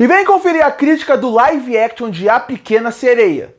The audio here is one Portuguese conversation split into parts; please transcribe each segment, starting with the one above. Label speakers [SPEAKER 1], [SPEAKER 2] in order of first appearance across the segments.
[SPEAKER 1] E vem conferir a crítica do live action de A Pequena Sereia.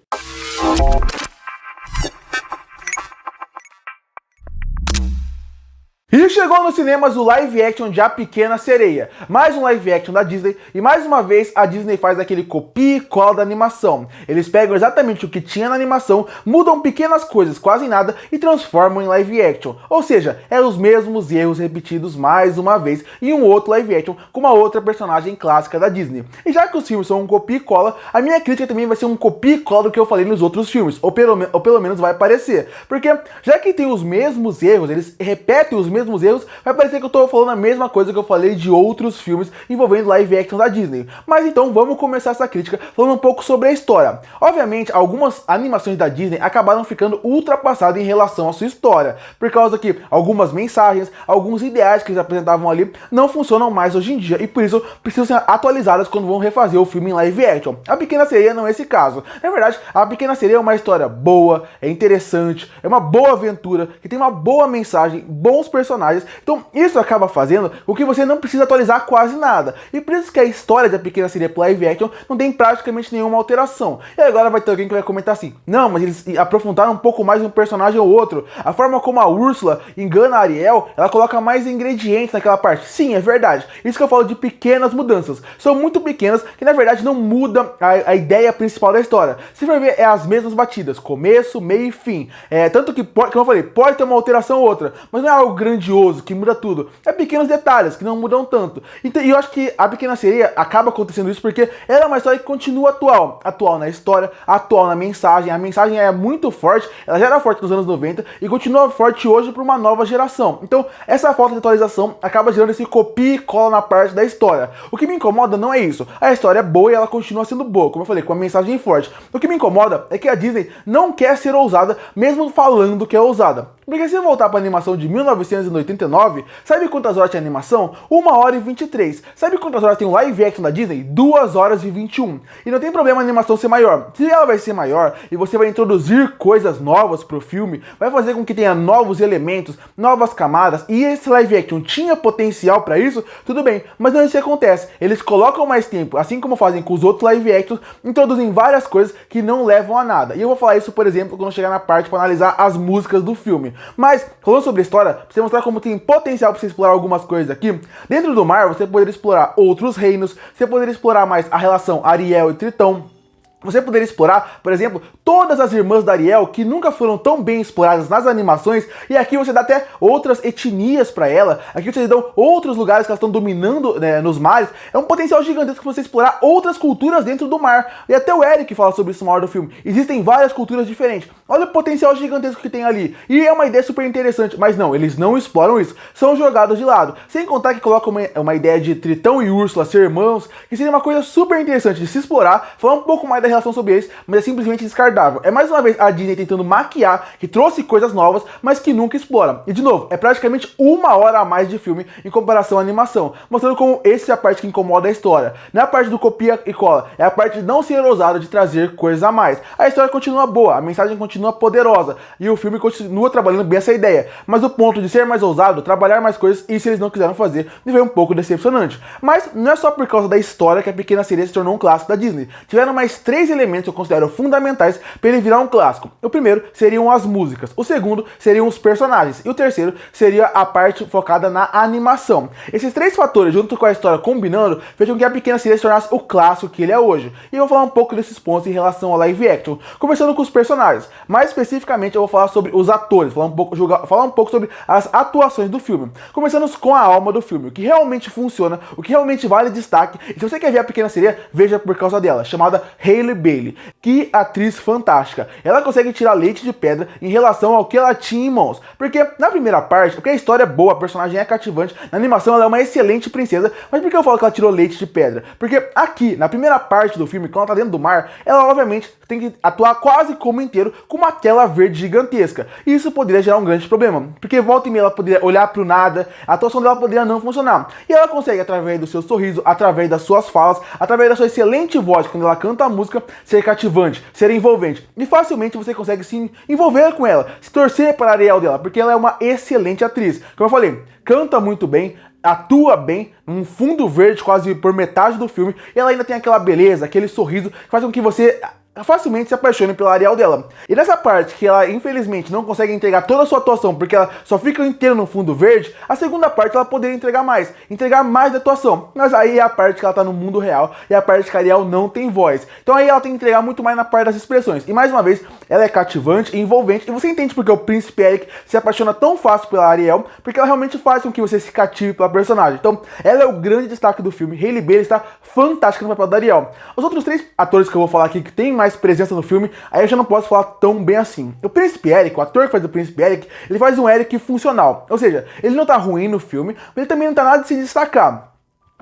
[SPEAKER 1] E chegou nos cinemas o live action de A Pequena Sereia, mais um live action da Disney, e mais uma vez a Disney faz aquele copia e cola da animação. Eles pegam exatamente o que tinha na animação, mudam pequenas coisas, quase nada, e transformam em live action. Ou seja, é os mesmos erros repetidos mais uma vez em um outro live action com uma outra personagem clássica da Disney. E já que os filmes são um copia e cola, a minha crítica também vai ser um copia e cola do que eu falei nos outros filmes, ou pelo menos vai parecer. Porque já que tem os mesmos erros, eles repetem os mesmos erros, vai parecer que eu tô falando a mesma coisa que eu falei de outros filmes envolvendo live action da Disney. Mas então vamos começar essa crítica falando um pouco sobre a história. Obviamente, algumas animações da Disney acabaram ficando ultrapassadas em relação à sua história, por causa que algumas mensagens, alguns ideais que eles apresentavam ali não funcionam mais hoje em dia e por isso precisam ser atualizadas quando vão refazer o filme em live action. A Pequena Sereia não é esse caso. Na verdade, A Pequena Sereia é uma história boa, é interessante, é uma boa aventura, que tem uma boa mensagem, bons personagens. Então isso acaba fazendo com que você não precisa atualizar quase nada. E por isso que a história da Pequena Sereia pro live action não tem praticamente nenhuma alteração. E agora vai ter alguém que vai comentar assim: não, mas eles aprofundaram um pouco mais um personagem ou outro. A forma como a Úrsula engana a Ariel, ela coloca mais ingredientes naquela parte. Sim, é verdade. Isso que eu falo de pequenas mudanças. São muito pequenas que na verdade não mudam a ideia principal da história. Se for ver, é as mesmas batidas. Começo, meio e fim. Tanto que, como eu falei, pode ter uma alteração ou outra, mas não é algo grandioso que muda tudo. É pequenos detalhes que não mudam tanto. Então, e eu acho que A Pequena Sereia acaba acontecendo isso porque ela é uma história que continua atual. Atual na história, atual na mensagem. A mensagem é muito forte, ela já era forte nos anos 90 e continua forte hoje para uma nova geração. Então, essa falta de atualização acaba gerando esse copia e cola na parte da história. O que me incomoda não é isso. A história é boa e ela continua sendo boa, como eu falei, com a mensagem forte. O que me incomoda é que a Disney não quer ser ousada, mesmo falando que é ousada. Porque se voltar para a animação de 1989, sabe quantas horas tem a animação? 1h23. Sabe quantas horas tem o live action da Disney? 2h21. E não tem problema a animação ser maior. Se ela vai ser maior e você vai introduzir coisas novas pro filme, vai fazer com que tenha novos elementos, novas camadas, e esse live action tinha potencial para isso, tudo bem. Mas não é isso que acontece. Eles colocam mais tempo, assim como fazem com os outros live actions, introduzem várias coisas que não levam a nada. E eu vou falar isso, por exemplo, quando chegar na parte para analisar as músicas do filme. Mas, falando sobre a história, pra você mostrar como tem potencial para você explorar algumas coisas aqui, dentro do mar você poderia explorar outros reinos, você poderia explorar mais a relação Ariel e Tritão. Você poderia explorar, por exemplo, todas as irmãs da Ariel que nunca foram tão bem exploradas nas animações, e aqui você dá até outras etnias para ela, aqui vocês dão outros lugares que elas estão dominando, né, nos mares. É um potencial gigantesco para você explorar outras culturas dentro do mar. E até o Eric fala sobre isso na hora do filme. Existem várias culturas diferentes. Olha o potencial gigantesco que tem ali. E é uma ideia super interessante, mas não, eles não exploram isso. São jogados de lado. Sem contar que colocam uma ideia de Tritão e Úrsula ser irmãos, que seria uma coisa super interessante de se explorar, falar um pouco mais da relação sobre eles, mas é simplesmente descartável. É mais uma vez a Disney tentando maquiar, que trouxe coisas novas, mas que nunca explora. E de novo, é praticamente 1h a mais de filme em comparação à animação, mostrando como essa é a parte que incomoda a história. Não é a parte do copia e cola, é a parte de não ser ousado de trazer coisas a mais. A história continua boa, a mensagem continua poderosa, e o filme continua trabalhando bem essa ideia. Mas o ponto de ser mais ousado, trabalhar mais coisas, isso eles não quiseram fazer, e veio um pouco decepcionante. Mas não é só por causa da história que A Pequena Sereia se tornou um clássico da Disney. Tiveram mais 3 elementos que eu considero fundamentais para ele virar um clássico. O primeiro seriam as músicas, o segundo seriam os personagens e o terceiro seria a parte focada na animação. Esses 3 fatores, junto com a história combinando, fez com que A Pequena Sereia se tornasse o clássico que ele é hoje. E eu vou falar um pouco desses pontos em relação ao live action, começando com os personagens. Mais especificamente eu vou falar sobre os atores, falar um pouco sobre as atuações do filme. Começando com a alma do filme, o que realmente funciona, o que realmente vale destaque. E se você quer ver A Pequena Sereia, veja por causa dela, chamada Halle Bailey. Que atriz fantástica. Ela consegue tirar leite de pedra em relação ao que ela tinha em mãos. Porque na primeira parte, porque a história é boa, a personagem é cativante, na animação ela é uma excelente princesa, mas por que eu falo que ela tirou leite de pedra? Porque aqui, na primeira parte do filme, quando ela tá dentro do mar, ela obviamente tem que atuar quase como inteiro com uma tela verde gigantesca. E isso poderia gerar um grande problema, porque volta e meia ela poderia olhar pro nada, a atuação dela poderia não funcionar. E ela consegue, através do seu sorriso, através das suas falas, através da sua excelente voz, quando ela canta a música, ser cativante, ser envolvente. E facilmente você consegue se envolver com ela, se torcer para a Ariel dela, porque ela é uma excelente atriz. Como eu falei, canta muito bem, atua bem, um fundo verde quase por metade do filme, e ela ainda tem aquela beleza, aquele sorriso que faz com que você facilmente se apaixone pela Ariel dela. E nessa parte que ela infelizmente não consegue entregar toda a sua atuação porque ela só fica inteira no fundo verde, a segunda parte ela poderia entregar mais da atuação. Mas aí é a parte que ela tá no mundo real e a parte que a Ariel não tem voz. Então aí ela tem que entregar muito mais na parte das expressões. E mais uma vez, ela é cativante e envolvente, e você entende porque o Príncipe Eric se apaixona tão fácil pela Ariel, porque ela realmente faz com que você se cative pela personagem. Então ela é o grande destaque do filme. Hailey Bailey está fantástica no papel da Ariel. Os outros 3 atores que eu vou falar aqui que tem mais presença no filme, aí eu já não posso falar tão bem assim. O Príncipe Eric, o ator que faz o Príncipe Eric, ele faz um Eric funcional. Ou seja, ele não tá ruim no filme, mas ele também não tá nada de se destacar.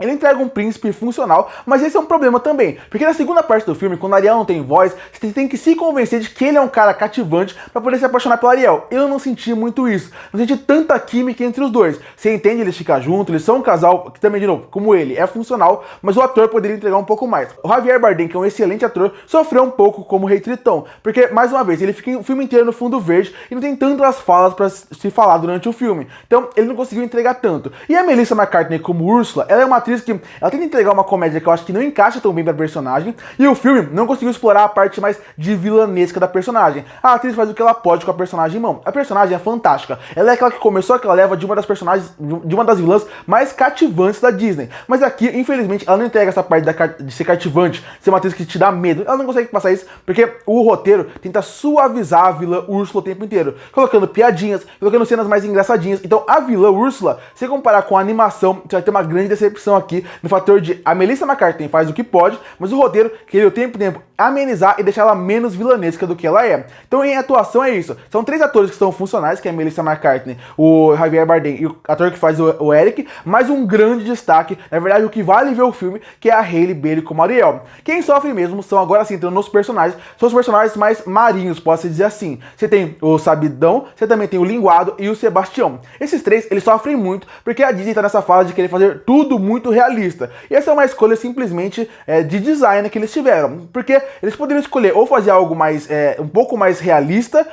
[SPEAKER 1] Ele entrega um príncipe funcional, mas esse é um problema também, porque na segunda parte do filme, quando a Ariel não tem voz, você tem que se convencer de que ele é um cara cativante pra poder se apaixonar pela Ariel. Eu não senti muito isso, não senti tanta química entre os dois. Você entende, eles ficam juntos, eles são um casal que também, de novo, como ele, é funcional, mas o ator poderia entregar um pouco mais. O Javier Bardem, que é um excelente ator, sofreu um pouco como Rei Tritão, porque, mais uma vez, ele fica o filme inteiro no fundo verde e não tem tantas falas pra se falar durante o filme. Então, ele não conseguiu entregar tanto. E a Melissa McCartney como Úrsula, ela é uma atriz que ela tenta entregar uma comédia que eu acho que não encaixa tão bem pra personagem, e o filme não conseguiu explorar a parte mais de vilanesca da personagem. A atriz faz o que ela pode com a personagem em mão. A personagem é fantástica. Ela é aquela que começou aquela leva de uma das personagens, de uma das vilãs mais cativantes da Disney. Mas aqui, infelizmente, ela não entrega essa parte de ser cativante, ser uma atriz que te dá medo. Ela não consegue passar isso, porque o roteiro tenta suavizar a vilã Úrsula o tempo inteiro, colocando piadinhas, colocando cenas mais engraçadinhas. Então a vilã Úrsula, se comparar com a animação, você vai ter uma grande decepção aqui, no fator de a Melissa McCartney faz o que pode, mas o roteiro queria o tempo amenizar e deixar ela menos vilanesca do que ela é. Então em atuação é isso. São 3 atores que são funcionais, que é a Melissa McCartney, o Javier Bardem e o ator que faz o Eric, mas um grande destaque, na verdade o que vale ver o filme, que é a Hailey Bailey como Ariel. Quem sofre mesmo são, agora sim, entrando nos personagens, são os personagens mais marinhos, posso dizer assim. Você tem o Sabidão, você também tem o Linguado e o Sebastião. Esses 3, eles sofrem muito, porque a Disney tá nessa fase de querer fazer tudo muito realista. E essa é uma escolha simplesmente de design que eles tiveram, porque eles poderiam escolher ou fazer algo mais um pouco mais realista,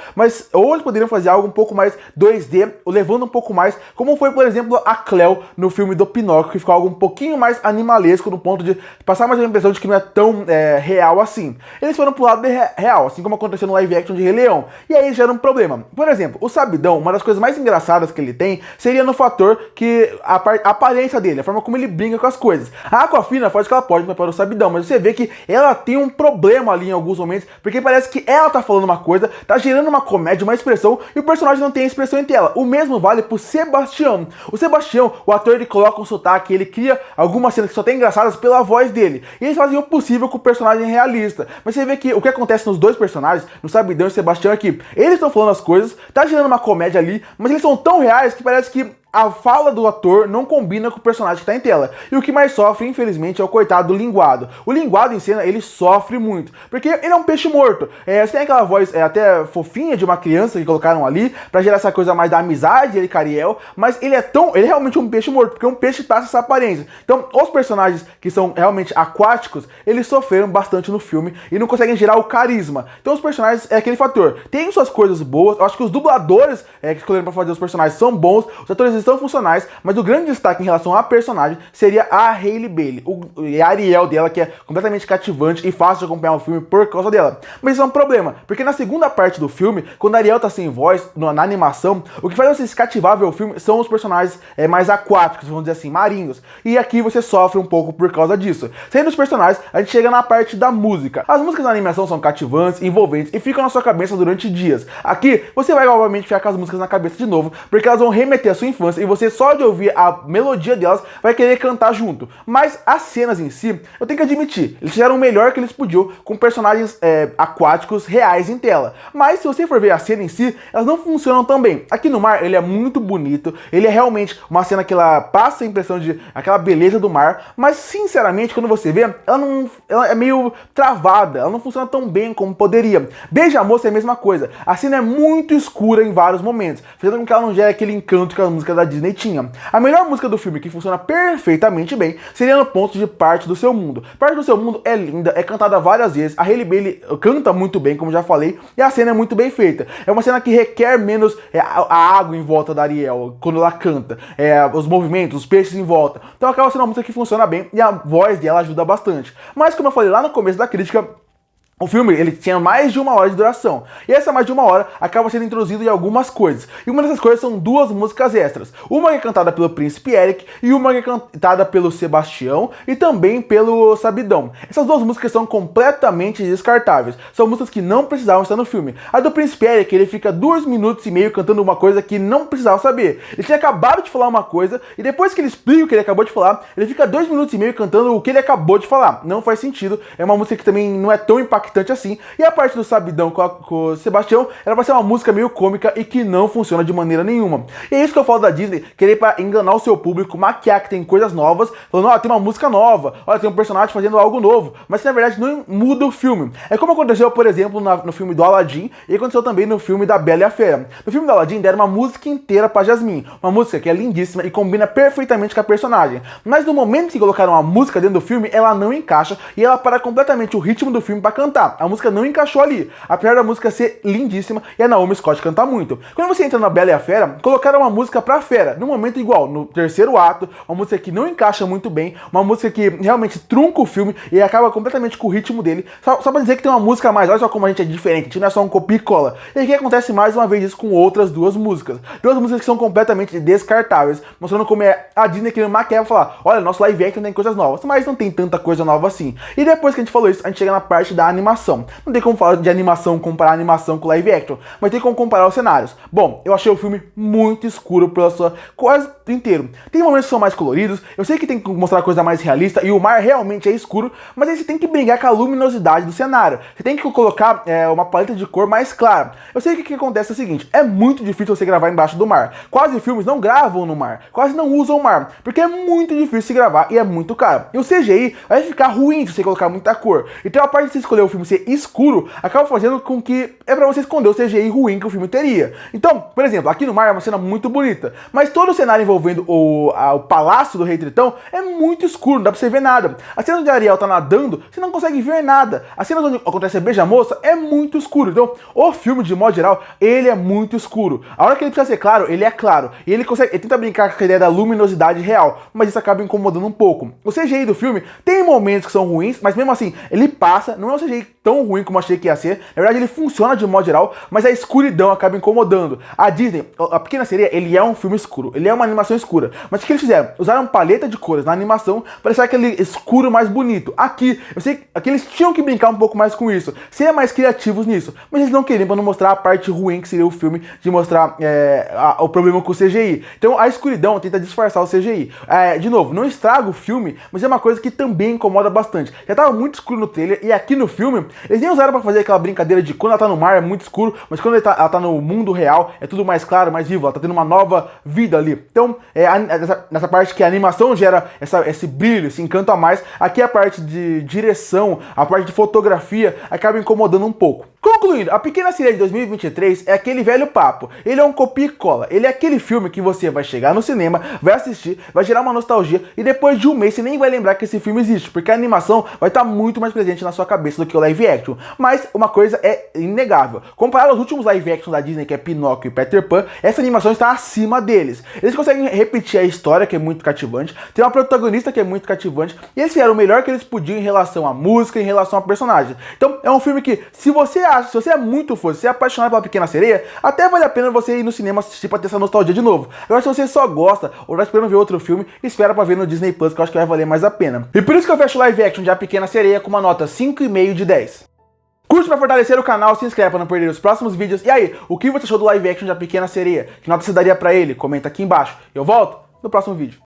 [SPEAKER 1] ou eles poderiam fazer algo um pouco mais 2D, levando um pouco mais, como foi, por exemplo, a Cleo no filme do Pinóquio, que ficou algo um pouquinho mais animalesco, no ponto de passar mais uma impressão de que não é tão real assim. Eles foram pro lado real, assim como aconteceu no live action de Rei Leão, e aí já era um problema. Por exemplo, o Sabidão, uma das coisas mais engraçadas que ele tem, seria no fator que a aparência dele, a forma como ele brinca com as coisas. A Aquafina faz o que ela pode para o Sabidão, mas você vê que ela tem um problema ali em alguns momentos, porque parece que ela tá falando uma coisa, tá gerando uma comédia, uma expressão, e o personagem não tem a expressão em tela. O mesmo vale pro Sebastião. O Sebastião, o ator, ele coloca um sotaque, ele cria algumas cenas que só tem engraçadas pela voz dele, e eles fazem o possível com o personagem realista. Mas você vê que o que acontece nos 2 personagens, no Sabidão e Sebastião, aqui, eles estão falando as coisas, tá gerando uma comédia ali, mas eles são tão reais que parece que a fala do ator não combina com o personagem que tá em tela. E o que mais sofre, infelizmente, é o coitado do Linguado. O Linguado em cena, ele sofre muito, porque ele é um peixe morto. Você tem aquela voz até fofinha de uma criança que colocaram ali, pra gerar essa coisa mais da amizade, ele com a Ariel, mas ele é realmente um peixe morto, porque um peixe passa essa aparência. Então, os personagens que são realmente aquáticos, eles sofreram bastante no filme e não conseguem gerar o carisma. Então, os personagens é aquele fator. Tem suas coisas boas, eu acho que os dubladores que escolheram pra fazer os personagens são bons, os atores estão funcionais, mas o grande destaque em relação à personagem seria a Hailey Bailey, e a Ariel dela, que é completamente cativante e fácil de acompanhar o filme por causa dela. Mas isso é um problema, porque na segunda parte do filme, quando a Ariel tá sem voz, na animação, o que faz você se cativar ver o filme são os personagens mais aquáticos, vamos dizer assim, marinhos. E aqui você sofre um pouco por causa disso. Sendo os personagens, a gente chega na parte da música. As músicas da animação são cativantes, envolventes e ficam na sua cabeça durante dias. Aqui, você vai obviamente ficar com as músicas na cabeça de novo, porque elas vão remeter à sua infância e você só de ouvir a melodia delas vai querer cantar junto. Mas as cenas em si, eu tenho que admitir, eles fizeram o melhor que eles podiam com personagens aquáticos reais em tela. Mas se você for ver a cena em si, elas não funcionam tão bem. Aqui no mar, ele é muito bonito, ele é realmente uma cena que ela passa a impressão de aquela beleza do mar, mas sinceramente, quando você vê, ela é meio travada, ela não funciona tão bem como poderia. Beija-Moça é a mesma coisa, a cena é muito escura em vários momentos, fazendo com que ela não gere aquele encanto que a música da Disney tinha. A melhor música do filme, que funciona perfeitamente bem, seria no ponto de Parte do Seu Mundo. Parte do Seu Mundo é linda, é cantada várias vezes, a Halle Bailey canta muito bem, como já falei, e a cena é muito bem feita. É uma cena que requer menos a água em volta da Ariel, quando ela canta, os movimentos, os peixes em volta. Então acaba sendo uma música que funciona bem, e a voz dela ajuda bastante. Mas como eu falei lá no começo da crítica, o filme, ele tinha mais de 1 hora de duração, e essa mais de 1 hora acaba sendo introduzido em algumas coisas, e uma dessas coisas são 2 músicas extras, uma que é cantada pelo Príncipe Eric, e uma que é cantada pelo Sebastião, e também pelo Sabidão. Essas 2 músicas são completamente descartáveis, são músicas que não precisavam estar no filme. A do Príncipe Eric, ele fica 2 minutos e meio cantando uma coisa que não precisava saber. Ele tinha acabado de falar uma coisa, e depois que ele explica o que ele acabou de falar, ele fica 2 minutos e meio cantando o que ele acabou de falar. Não faz sentido, é uma música que também não é tão impactante assim, e a parte do Sabidão com o Sebastião, ela vai ser uma música meio cômica e que não funciona de maneira nenhuma. E é isso que eu falo da Disney, querer para enganar o seu público, maquiar que tem coisas novas, falando, ó, tem uma música nova, olha, tem um personagem fazendo algo novo, mas que na verdade não muda o filme. É como aconteceu, por exemplo, no filme do Aladdin, e aconteceu também no filme da Bela e a Fera. No filme do Aladdin deram uma música inteira pra Jasmine, uma música que é lindíssima e combina perfeitamente com a personagem, mas no momento que colocaram a música dentro do filme, ela não encaixa e ela para completamente o ritmo do filme pra cantar. A música não encaixou ali, apesar da música ser lindíssima e a Naomi Scott cantar muito. Quando você entra na Bela e a Fera, colocaram uma música pra Fera, no momento igual, no terceiro ato, uma música que não encaixa muito bem, uma música que realmente trunca o filme e acaba completamente com o ritmo dele, só pra dizer que tem uma música a mais, olha só como a gente é diferente, a gente não é só um copia e cola. E aqui acontece mais uma vez isso com outras 2 músicas. 2 músicas que são completamente descartáveis, mostrando como é a Disney querendo maquiar e falar, olha, nosso live action tem coisas novas, mas não tem tanta coisa nova assim. E depois que a gente falou isso, a gente chega na parte da animação. Não tem como falar de animação, comparar animação com live action, mas tem como comparar os cenários. Bom, eu achei o filme muito escuro pela sua quase inteiro. Tem momentos que são mais coloridos, eu sei que tem que mostrar coisa mais realista e o mar realmente é escuro, mas aí você tem que brigar com a luminosidade do cenário. Você tem que colocar uma paleta de cor mais clara. Eu sei que o que acontece é o seguinte, é muito difícil você gravar embaixo do mar. Quase filmes não gravam no mar, quase não usam o mar, porque é muito difícil se gravar e é muito caro. E o CGI vai ficar ruim se você colocar muita cor. Então a parte de você escolher o filme ser escuro, acaba fazendo com que é pra você esconder o CGI ruim que o filme teria. Então, por exemplo, aqui no mar é uma cena muito bonita, mas todo o cenário envolvendo o palácio do Rei Tritão é muito escuro, não dá pra você ver nada. A cena onde a Ariel tá nadando, você não consegue ver nada. A cena onde acontece a beija-moça é muito escuro. Então, o filme, de modo geral, ele é muito escuro. A hora que ele precisa ser claro, ele é claro. E ele tenta brincar com a ideia da luminosidade real, mas isso acaba incomodando um pouco. O CGI do filme tem momentos que são ruins, mas mesmo assim, ele passa, não é um CGI tão ruim como achei que ia ser. Na verdade, ele funciona de modo geral, mas a escuridão acaba incomodando. A Disney, A Pequena Sereia, ele é um filme escuro, ele é uma animação escura. Mas o que eles fizeram? Usaram paleta de cores na animação para deixar aquele escuro mais bonito. Aqui, eu sei que eles tinham que brincar um pouco mais com isso, ser mais criativos nisso, mas eles não queriam para não mostrar a parte ruim que seria o filme, de mostrar o problema com o CGI. Então a escuridão tenta disfarçar o CGI. De novo, não estraga o filme, mas é uma coisa que também incomoda bastante. Já estava muito escuro no trailer e aqui no filme, eles nem usaram para fazer aquela brincadeira de quando ela tá no mar é muito escuro, mas quando ela tá no mundo real é tudo mais claro, mais vivo, ela tá tendo uma nova vida ali. Então, nessa parte que a animação gera esse brilho, esse encanto a mais, aqui a parte de direção, a parte de fotografia acaba incomodando um pouco. Concluindo, A Pequena Sereia de 2023 é aquele velho papo. Ele é um copia e cola. Ele é aquele filme que você vai chegar no cinema, vai assistir, vai gerar uma nostalgia e depois de um mês você nem vai lembrar que esse filme existe, porque a animação vai estar muito mais presente na sua cabeça do que o live action. Mas uma coisa é inegável. Comparado aos últimos live action da Disney, que é Pinóquio e Peter Pan, essa animação está acima deles. Eles conseguem repetir a história, que é muito cativante, tem uma protagonista que é muito cativante, e eles fizeram o melhor que eles podiam em relação à música, em relação a personagem. Então é um filme que, se você é muito fã, se é apaixonado pela Pequena Sereia, até vale a pena você ir no cinema assistir pra ter essa nostalgia de novo. Agora, se você só gosta ou tá esperando ver outro filme, espera pra ver no Disney Plus, que eu acho que vai valer mais a pena. E por isso que eu fecho o live action de A Pequena Sereia com uma nota 5,5 de 10. Curte pra fortalecer o canal, se inscreve pra não perder os próximos vídeos. E aí, o que você achou do live action de A Pequena Sereia? Que nota você daria pra ele? Comenta aqui embaixo. Eu volto no próximo vídeo.